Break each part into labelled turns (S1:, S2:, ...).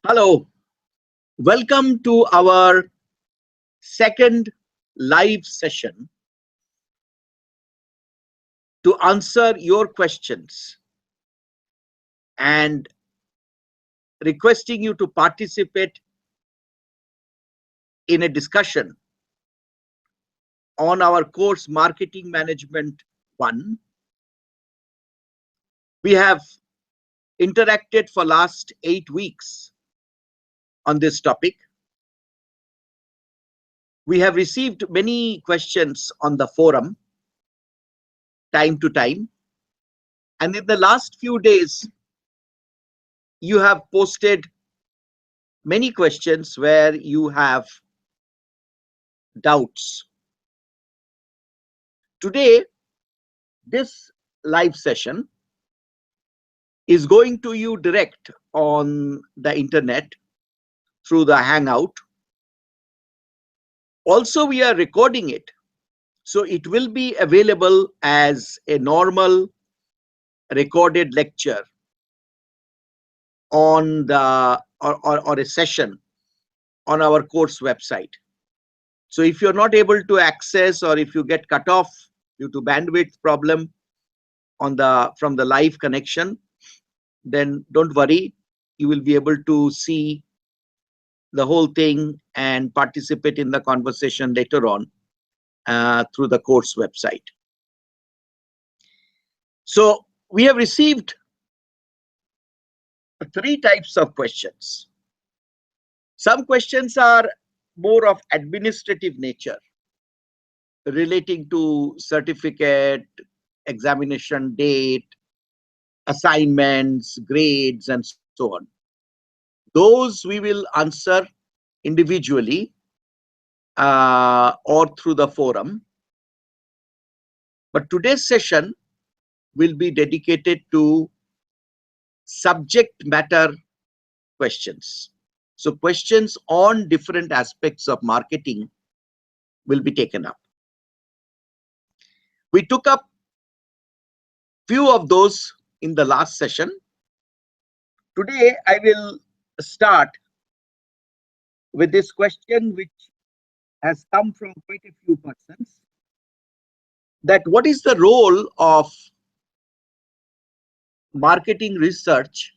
S1: Hello, welcome to our second live session to answer your questions and requesting you to participate in a discussion on our course Marketing Management 1. We have interacted for last 8 weeks on this topic. We have received many questions on the forum time to time, and in the last few days you have posted many questions where you have doubts. Today, this live session is going to you direct on the internet through the Hangout. Also, we are recording it, so it will be available as a normal recorded lecture on the or a session on our course website. So if you're not able to access, or if you get cut off due to bandwidth problem on from the live connection, then don't worry, you will be able to see the whole thing and participate in the conversation later on through the course website. So we have received 3 types of questions. Some questions are more of administrative nature, relating to certificate, examination date, assignments, grades, and so on. Those we will answer individually or through the forum. But today's session will be dedicated to subject matter questions. So questions on different aspects of marketing will be taken up. We took up few of those in the last session. Today I will start with this question, which has come from quite a few persons, that what is the role of marketing research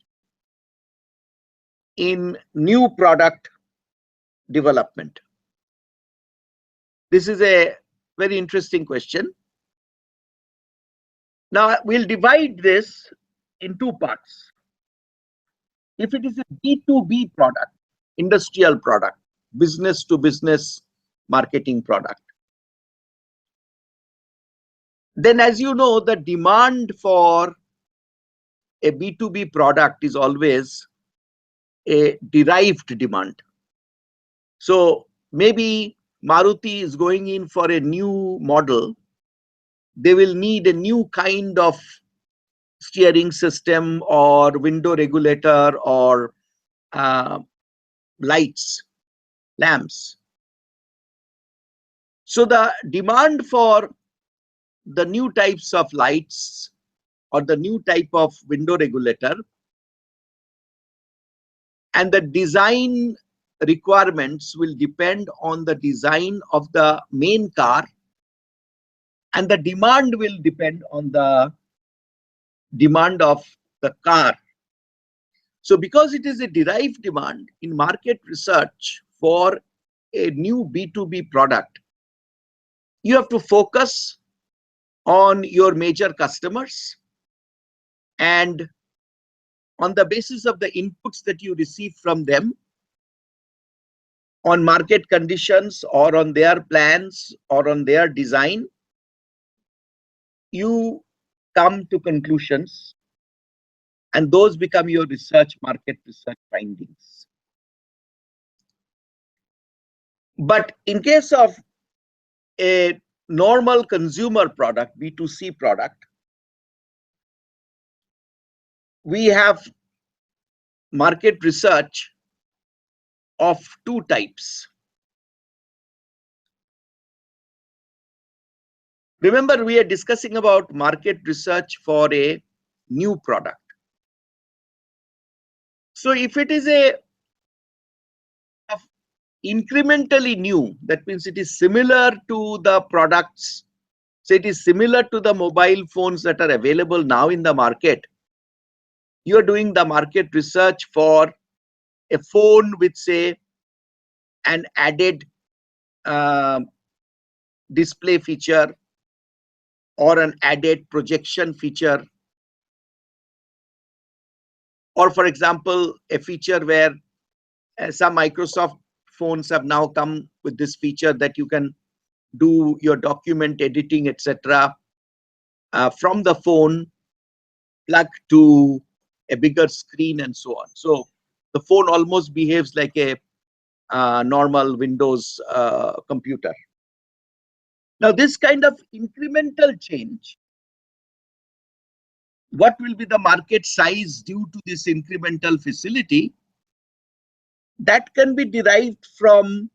S1: in new product development? This is a very interesting question. Now we'll divide this in 2 parts. If it is a B2B product, industrial product, business to business marketing product, then as you know, the demand for a B2B product is always a derived demand. So maybe Maruti is going in for a new model. They will need a new kind of steering system or window regulator or lights, lamps. So the demand for the new types of lights or the new type of window regulator and the design requirements will depend on the design of the main car, and the demand will depend on the demand of the car. So because it is a derived demand, in market research for a new B2B product, you have to focus on your major customers, and on the basis of the inputs that you receive from them on market conditions or on their plans or on their design, you come to conclusions, and those become your market research findings. But in case of a normal consumer product, B2C product, we have market research of 2 types. Remember, we are discussing about market research for a new product. So if it is a incrementally new, that means it is similar to the products. So it is similar to the mobile phones that are available now in the market. You are doing the market research for a phone with, say, an added uh, display feature or an added projection feature, or for example a feature where some Microsoft phones have now come with this feature that you can do your document editing, etc., from the phone, plug to a bigger screen and so on. So the phone almost behaves like a normal Windows computer. Now this kind of incremental change, what will be the market size due to this incremental facility, that can be derived from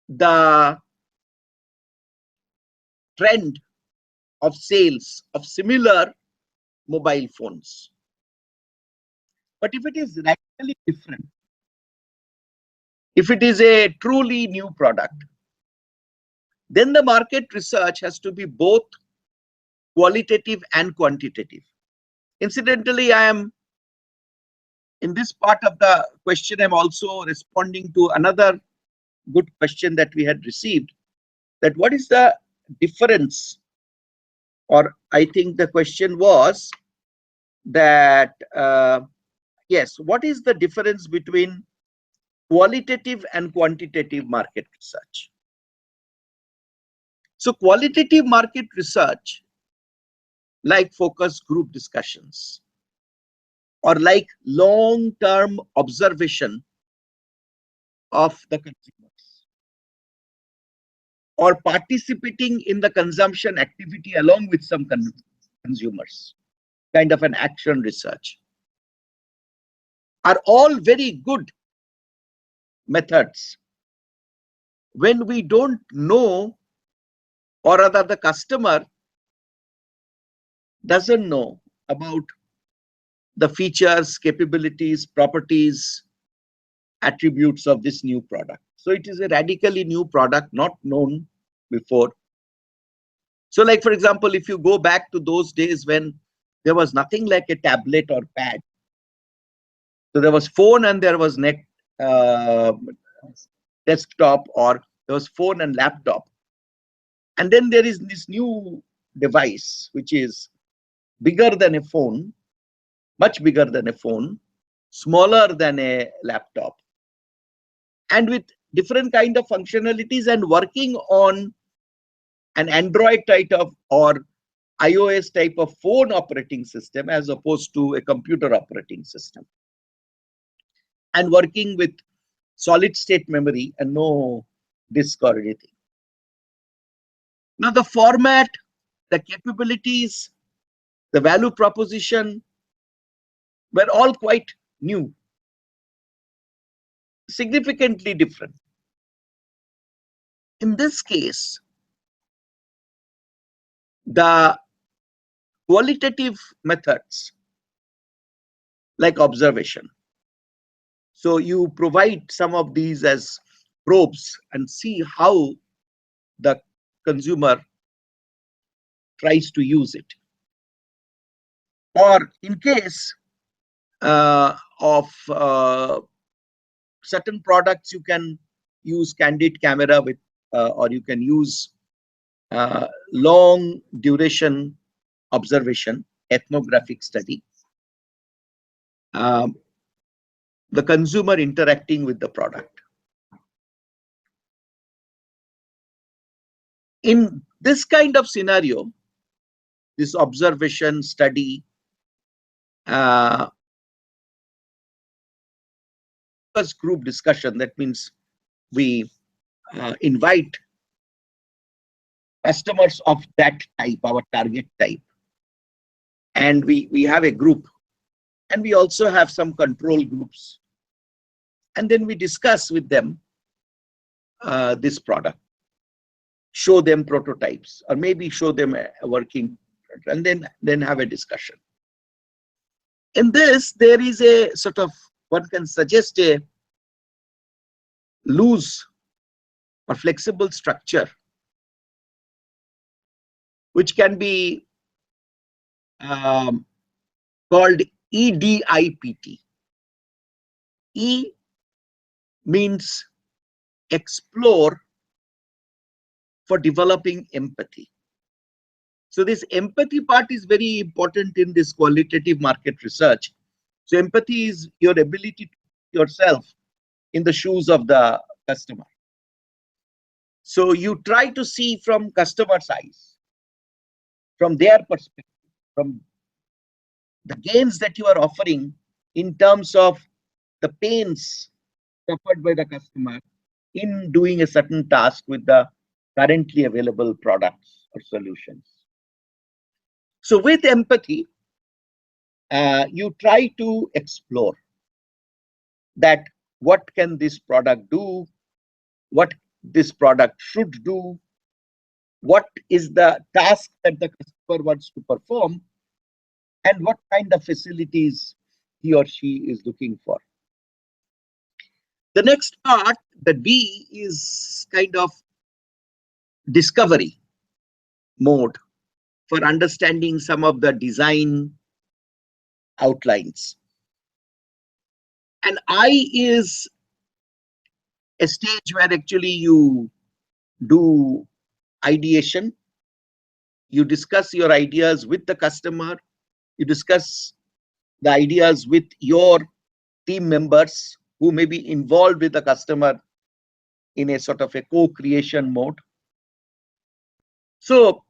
S1: the trend of sales of similar mobile phones. But if it is radically different, if it is a truly new product, then the market research has to be both qualitative and quantitative. Incidentally, I am in this part of the question, I'm also responding to another good question that we had received, that what is the difference, or I think the question was that yes, what is the difference between qualitative and quantitative market research? So qualitative market research, like focus group discussions or like long-term observation of the consumers, or participating in the consumption activity along with some consumers, kind of an action research, are all very good methods when we don't know, or rather the customer doesn't know about the features, capabilities, properties, attributes of this new product. So it is a radically new product, not known before. So like, for example, if you go back to those days when there was nothing like a tablet or pad. So there was phone and there was desktop, or there was phone and laptop. And then there is this new device, which is bigger than a phone, much bigger than a phone, smaller than a laptop, and with different kind of functionalities and working on an Android type of or iOS type of phone operating system as opposed to a computer operating system, and working with solid state memory and no disk or anything. Now the format, the capabilities, the value proposition were all quite new, significantly different. In this case, the qualitative methods like observation. So you provide some of these as probes and see how the consumer tries to use it. Or in case of certain products, you can use candid camera with, or you can use long duration observation, ethnographic study. The consumer interacting with the product. In this kind of scenario, this observation study, focus group discussion, that means we invite customers of that type, our target type, and we have a group, and we also have some control groups, and then we discuss with them this product, show them prototypes, or maybe show them a working, and then have a discussion. In this, there is a sort of, one can suggest a loose or flexible structure, which can be called EDIPT. E means explore for developing empathy. So this empathy part is very important in this qualitative market research. So empathy is your ability to put yourself in the shoes of the customer. So you try to see from customer's eyes, from their perspective, from the gains that you are offering in terms of the pains suffered by the customer in doing a certain task with the currently available products or solutions. So with empathy, you try to explore that what can this product do, what this product should do, what is the task that the customer wants to perform, and what kind of facilities he or she is looking for. The next part, the D, is kind of discovery mode for understanding some of the design outlines. And I is a stage where actually you do ideation, you discuss your ideas with the customer, you discuss the ideas with your team members who may be involved with the customer in a sort of a co-creation mode. So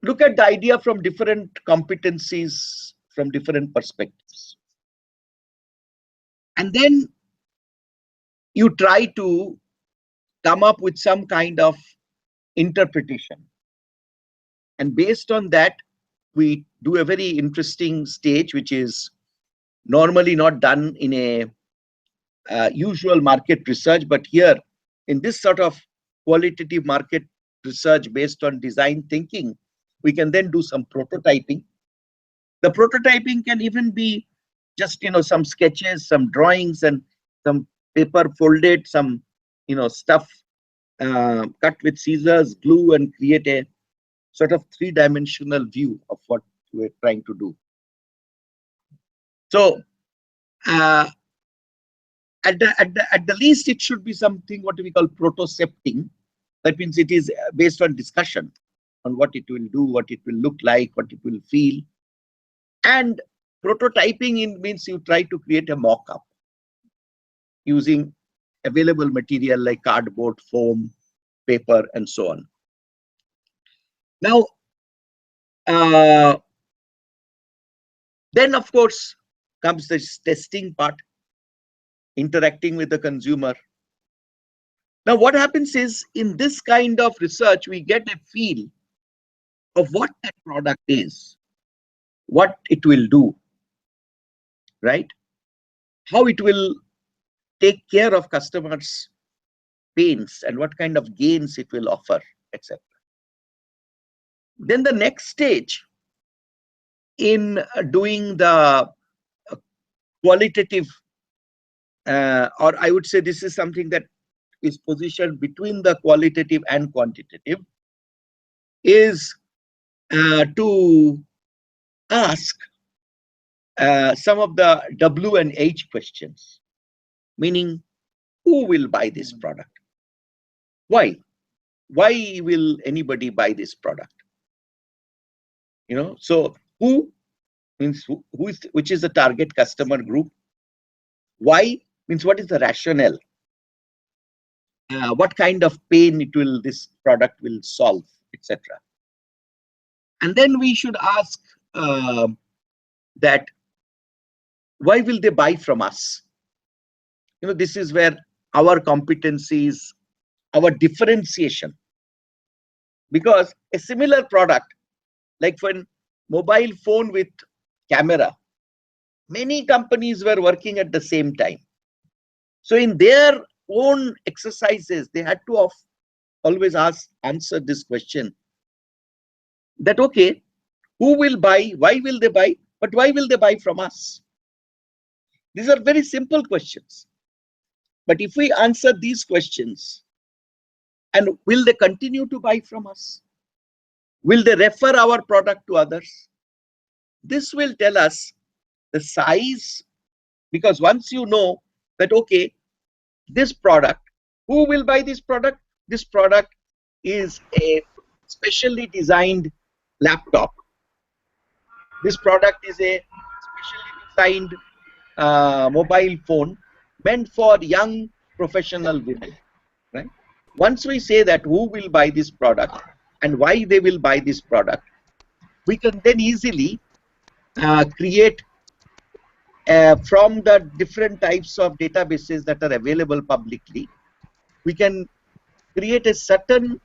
S1: look at the idea from different competencies, from different perspectives. And then you try to come up with some kind of interpretation. And based on that, we do a very interesting stage, which is normally not done in a usual market research, but here in this sort of qualitative market research based on design thinking, we can then do some prototyping. The prototyping can even be just, some sketches, some drawings, and some paper folded, some, stuff cut with scissors, glue, and create a sort of three-dimensional view of what we're trying to do. So at the least, it should be something what we call protocepting. That means it is based on discussion on what it will do, what it will look like, what it will feel. And prototyping means you try to create a mock-up using available material like cardboard, foam, paper, and so on. Now, then of course comes this testing part, interacting with the consumer. Now, what happens is in this kind of research, we get a feel of what that product is, what it will do, right? How it will take care of customers' pains and what kind of gains it will offer, etc. Then the next stage in doing the qualitative, or I would say this is something that is positioned between the qualitative and quantitative, is to ask some of the W and H questions, meaning who will buy this product? Why? Why will anybody buy this product? So who means which is the target customer group? Why means what is the rationale? What kind of pain this product will solve, etc. And then we should ask that why will they buy from us? This is where our competencies, our differentiation, because a similar product, like for a mobile phone with camera, many companies were working at the same time. So in their own exercises, they had to always answer this question that, okay, who will buy, why will they buy, but why will they buy from us? These are very simple questions. But if we answer these questions, and will they continue to buy from us? Will they refer our product to others? This will tell us the size, because once you know that, okay, this product, who will buy this product? This product is a specially designed laptop. This product is a specially designed mobile phone meant for young professional women, right? Once we say that who will buy this product and why they will buy this product, we can then easily create from the different types of databases that are available publicly, we can create a certain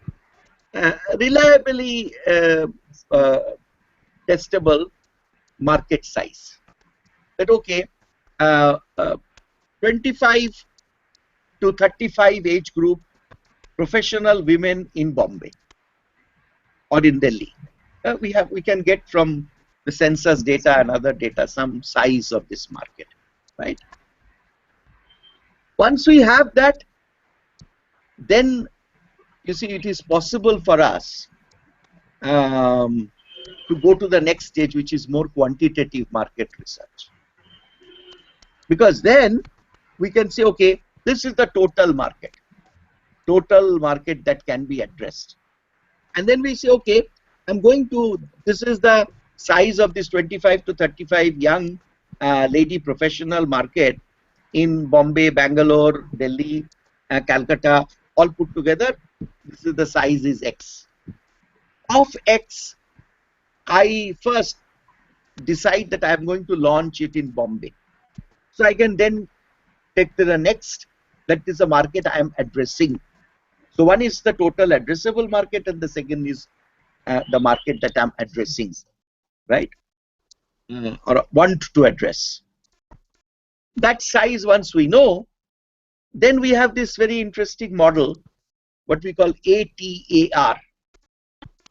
S1: reliably testable market size. That okay, 25 to 35 age group professional women in Bombay or in Delhi. We can get from the census data and other data some size of this market, right? Once we have that, then you see it is possible for us to go to the next stage, which is more quantitative market research. Because then we can say, okay, this is the total market that can be addressed. And then we say, okay, this is the size of this 25 to 35 young lady professional market in Bombay, Bangalore, Delhi, Calcutta, all put together. This is the size is X. Of X, I first decide that I am going to launch it in Bombay. So I can then take to the next, that is the market I am addressing. So one is the total addressable market, and the second is the market that I'm addressing, right? Or want to address. That size, once we know, then we have this very interesting model, what we call ATAR.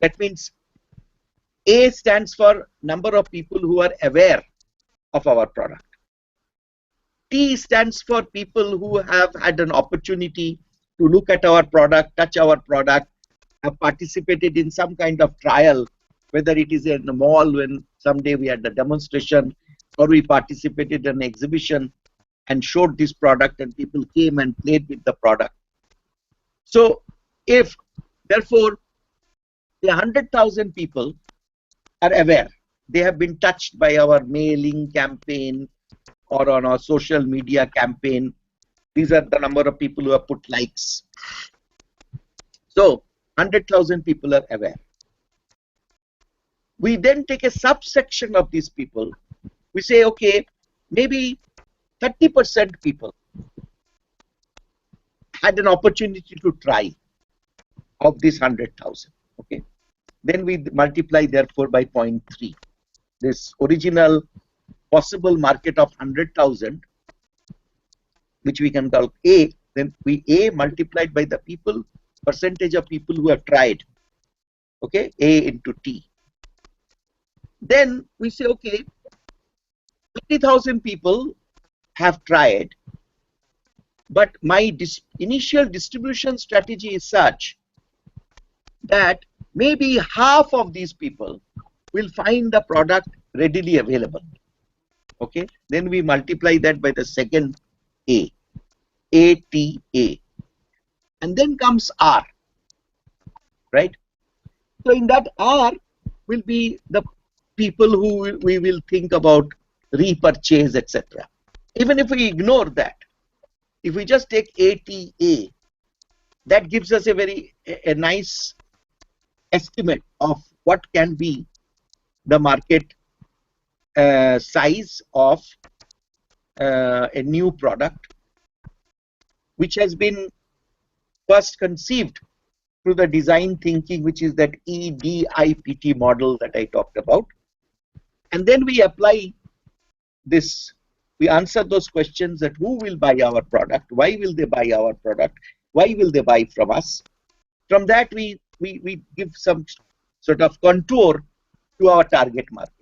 S1: That means A stands for number of people who are aware of our product. T stands for people who have had an opportunity to look at our product, touch our product, have participated in some kind of trial, whether it is in the mall when someday we had a demonstration, or we participated in an exhibition and showed this product and people came and played with the product. So if therefore the 100,000 people are aware, they have been touched by our mailing campaign or on our social media campaign, these are the number of people who have put likes. So 100,000 people are aware. We then take a subsection of these people. We say, okay, maybe 30% people had an opportunity to try of this 100,000. Okay, then we multiply therefore by 0.3. This original possible market of 100,000, which we can call A, then we A multiplied by the people, percentage of people who have tried. Okay, A into T. Then we say, okay, 50,000 people have tried, but my initial distribution strategy is such that maybe half of these people will find the product readily available. Okay, then we multiply that by the second A, ATA, and then comes R, right? So in that R will be the people who we will think about repurchase, etc. Even if we ignore that, if we just take ATA, that gives us a nice estimate of what can be the market size of a new product, which has been first conceived through the design thinking, which is that EDIPT model that I talked about. And then we apply this, we answer those questions that who will buy our product, why will they buy our product, why will they buy from us. From that we give some sort of contour to our target market.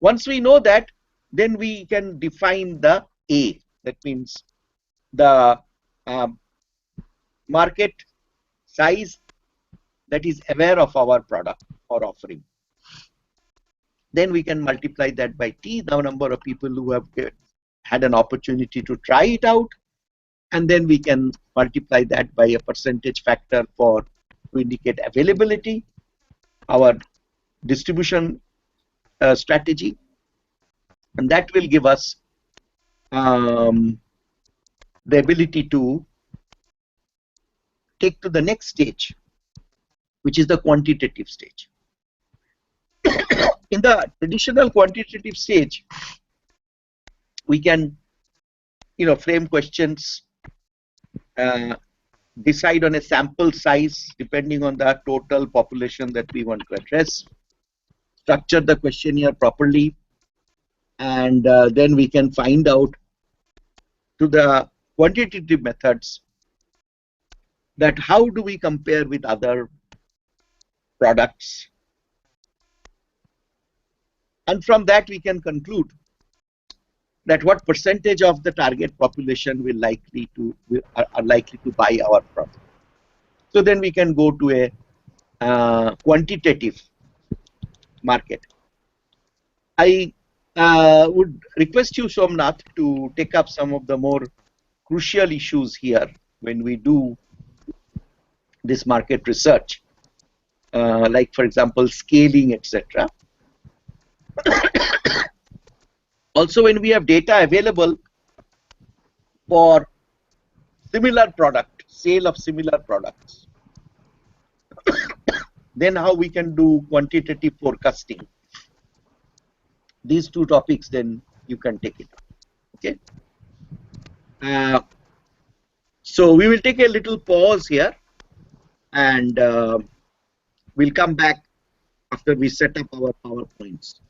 S1: Once we know that, then we can define the A. That means the market size that is aware of our product or offering. Then we can multiply that by T, the number of people who have had an opportunity to try it out, and then we can multiply that by a percentage factor to indicate availability, our distribution strategy, and that will give us the ability to take to the next stage, which is the quantitative stage. In the traditional quantitative stage, we can, frame questions, decide on a sample size depending on the total population that we want to address, structure the questionnaire properly, and then we can find out to the quantitative methods that how do we compare with other products, and from that we can conclude that what percentage of the target population are likely to buy our product. So then we can go to a quantitative market. I would request you, Somnath, to take up some of the more crucial issues here when we do this market research, like for example scaling, etc. Also, when we have data available for similar product, sale of similar products, then how we can do quantitative forecasting. These two topics, then you can take it. Okay. So we will take a little pause here, and we'll come back after we set up our PowerPoints.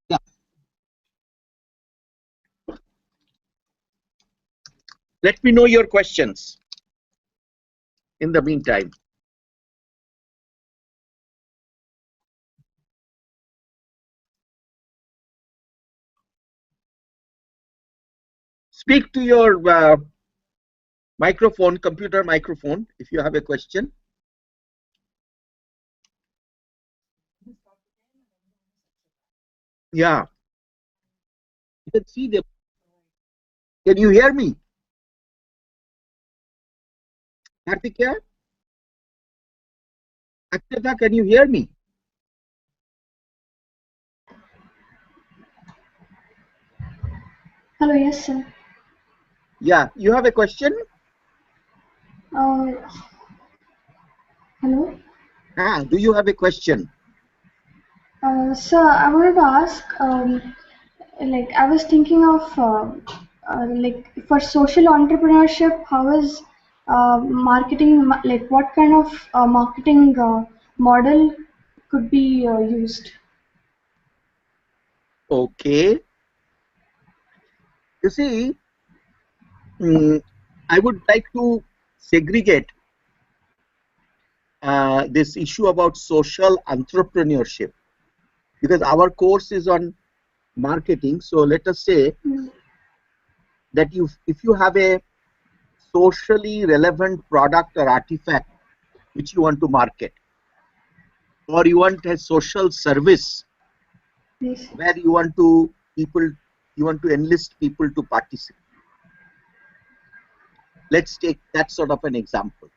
S1: Yeah. Let me know your questions in the meantime. Speak to your microphone, computer microphone, if you have a question. Yeah. You can see them. Can you hear me? Karthikeya? Akshata, can you hear me?
S2: Hello, yes, sir.
S1: Yeah, you have a question?
S2: Hello?
S1: Do you have a question?
S2: Sir, I wanted to ask, like, I was thinking of, like, for social entrepreneurship, how is marketing, like, what kind of marketing model could be used?
S1: Okay. You see, I would like to segregate this issue about social entrepreneurship, because our course is on marketing. So let us say that if you have a socially relevant product or artifact which you want to market, or you want a social service
S2: Yes.
S1: where you want to enlist people to participate. Let's take that sort of an example.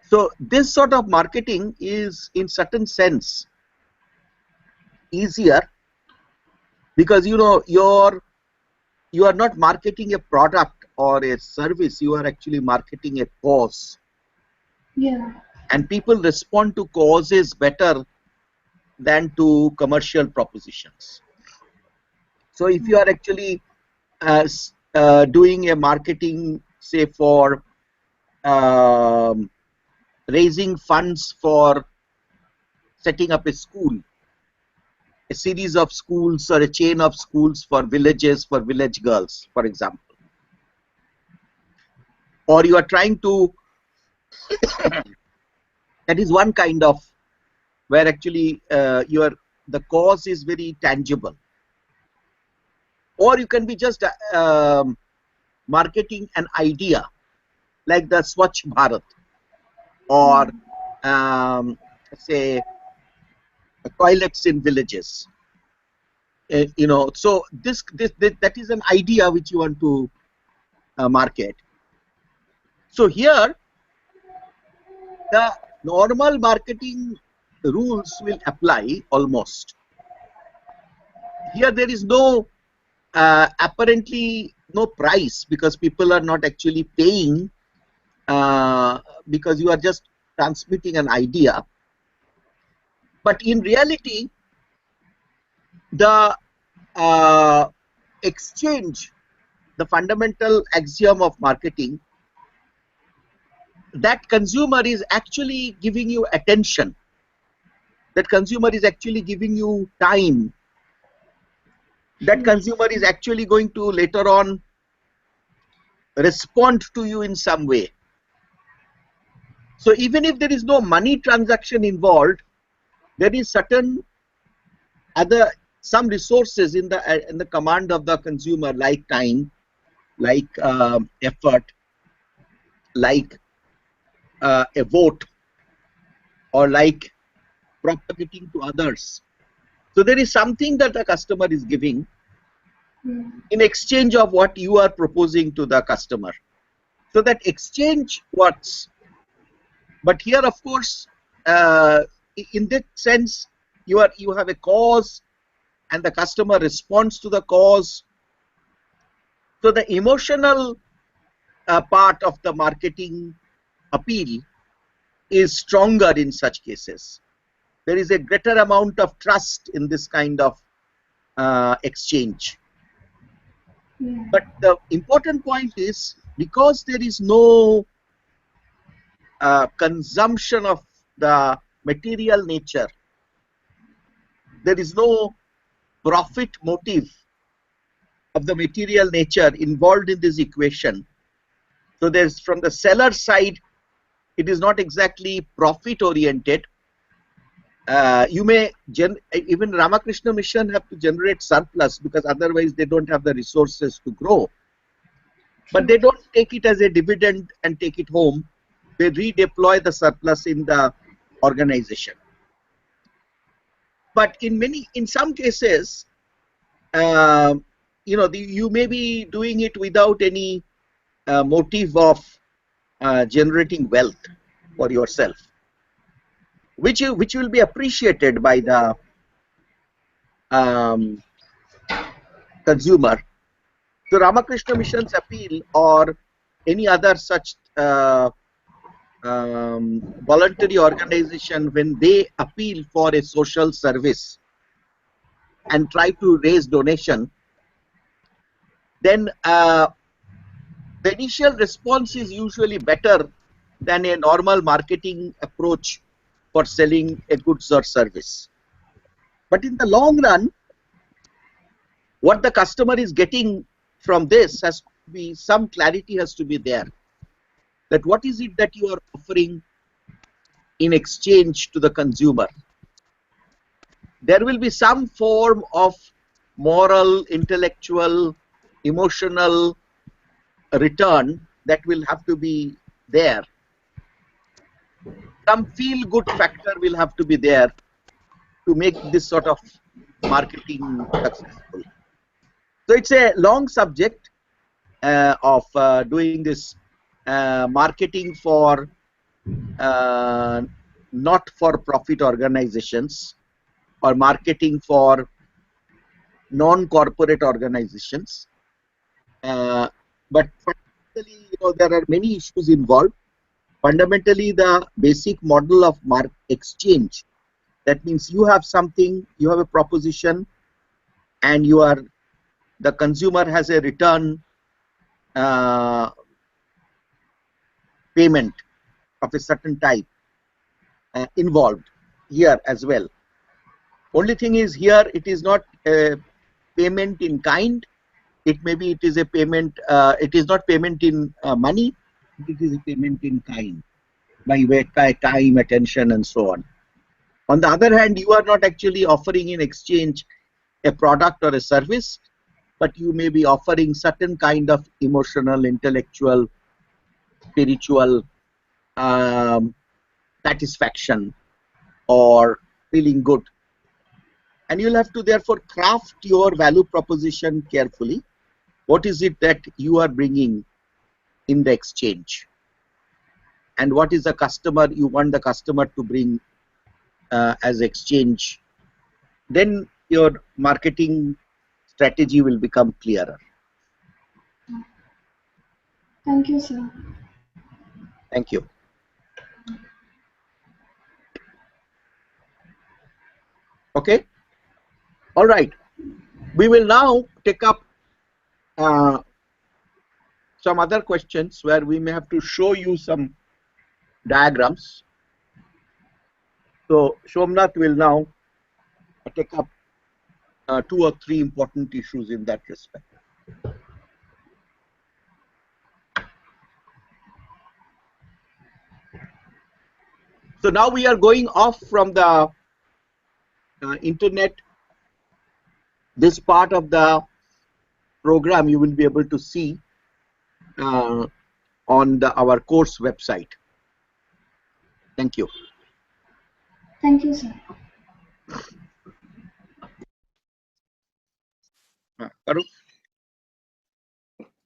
S1: So this sort of marketing is in certain sense easier, because you are not marketing a product or a service, you are actually marketing a cause.
S2: Yeah.
S1: And people respond to causes better than to commercial propositions. So if you are actually doing a marketing, say for raising funds for setting up a school, a series of schools or a chain of schools for villages, for village girls, for example. Or you are trying to, that is one kind of, where actually the cause is very tangible. Or you can be just marketing an idea, like the Swachh Bharat, or say toilets in villages. So that is an idea which you want to market. So here the normal marketing rules will apply almost. Here there is no apparently no price, because people are not actually paying, because you are just transmitting an idea. But in reality, the exchange, the fundamental axiom of marketing, that consumer is actually giving you attention, that consumer is actually giving you time, that consumer is actually going to later on respond to you in some way. So even if there is no money transaction involved, there is certain other, some resources in the command of the consumer, like time, like effort, like a vote, or like propagating to others. So there is something that the customer is giving in exchange of what you are proposing to the customer. So that exchange works. But here, of course, in that sense, you have a cause, and the customer responds to the cause. So the emotional part of the marketing appeal is stronger in such cases. There is a greater amount of trust in this kind of exchange. But the important point is, because there is no consumption of the material nature, there is no profit motive of the material nature involved in this equation. So there's, from the seller side, it is not exactly profit oriented. You may even Ramakrishna Mission have to generate surplus, because otherwise they don't have the resources to grow. But they don't take it as a dividend and take it home. They redeploy the surplus in the organization. But in some cases, you may be doing it without any motive of generating wealth for yourself, which will be appreciated by the consumer. So Ramakrishna Mission's appeal, or any other such voluntary organization, when they appeal for a social service and try to raise donation, then the initial response is usually better than a normal marketing approach for selling a goods or service. But in the long run, what the customer is getting from this has to be, some clarity has to be there, that what is it that you are offering in exchange to the consumer. There will be some form of moral, intellectual, emotional return that will have to be there. Some feel-good factor will have to be there to make this sort of marketing successful. So it's a long subject of doing this marketing for not-for-profit organizations, or marketing for non-corporate organizations. But fundamentally, there are many issues involved. Fundamentally, the basic model of exchange, that means you have something, you have a proposition, and the consumer has a return payment of a certain type involved here as well. Only thing is here it is not a payment in kind. It maybe it is a payment. It is not payment in money. It is a payment in kind by time, attention, and so on. On the other hand, you are not actually offering in exchange a product or a service, but you may be offering certain kind of emotional, intellectual, spiritual satisfaction or feeling good. And you'll have to therefore craft your value proposition carefully. What is it that you are bringing in the exchange? And what is the customer you want the customer to bring as exchange? Then your marketing strategy will become clearer.
S2: Thank you, sir.
S1: Thank you. Okay. All right. We will now take up some other questions where we may have to show you some diagrams. So Shomnath will now take up 2 or 3 important issues in that respect. So now we are going off from the internet. This part of the program you will be able to see on our course website. Thank you.
S2: Thank you, sir.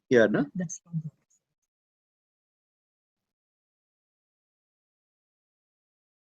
S1: Here, no? That's